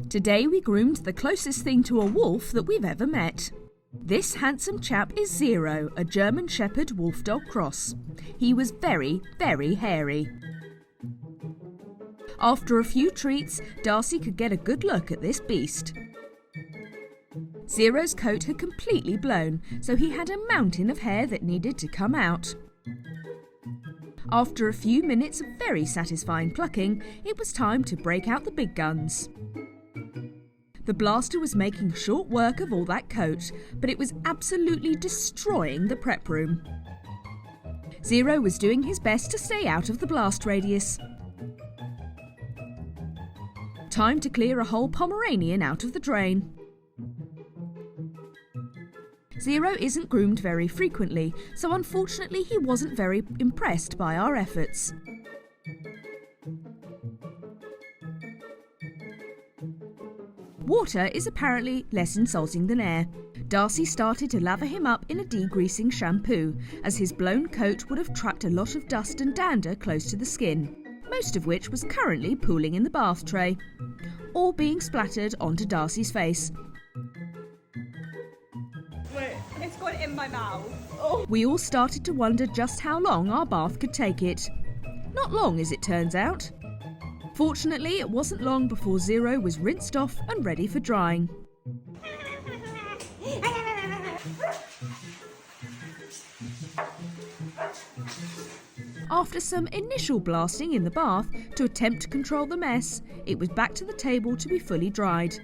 Today we groomed the closest thing to a wolf that we've ever met. This handsome chap is Zero, a German Shepherd Wolf-Dog cross. He was very, very hairy. After a few treats, Darcy could get a good look at this beast. Zero's coat had completely blown, so he had a mountain of hair that needed to come out. After a few minutes of very satisfying plucking, it was time to break out the big guns. The blaster was making short work of all that coat, but it was absolutely destroying the prep room. Zero was doing his best to stay out of the blast radius. Time to clear a whole Pomeranian out of the drain. Zero isn't groomed very frequently, so unfortunately he wasn't very impressed by our efforts. Water is apparently less insulting than air. Darcy started to lather him up in a degreasing shampoo, as his blown coat would have trapped a lot of dust and dander close to the skin, most of which was currently pooling in the bath tray, all being splattered onto Darcy's face. It's gone in my mouth. Oh. We all started to wonder just how long our bath could take it. Not long, as it turns out. Fortunately, it wasn't long before Zero was rinsed off and ready for drying. After some initial blasting in the bath to attempt to control the mess, it was back to the table to be fully dried.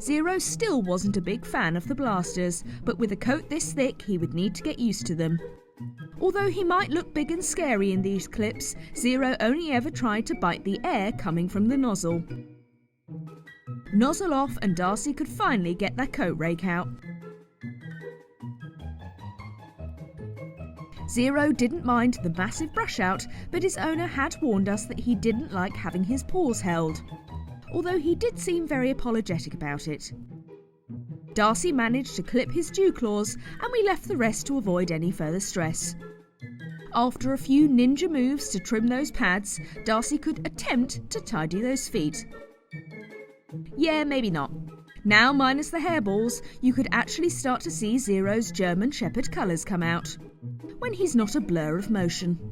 Zero still wasn't a big fan of the blasters, but with a coat this thick he would need to get used to them. Although he might look big and scary in these clips, Zero only ever tried to bite the air coming from the nozzle. Nozzle off and Darcy could finally get that coat rake out. Zero didn't mind the massive brush out, but his owner had warned us that he didn't like having his paws held, although he did seem very apologetic about it. Darcy managed to clip his dew claws, and we left the rest to avoid any further stress. After a few ninja moves to trim those pads, Darcy could attempt to tidy those feet. Yeah, maybe not. Now, minus the hairballs, you could actually start to see Zero's German Shepherd colours come out, when he's not a blur of motion.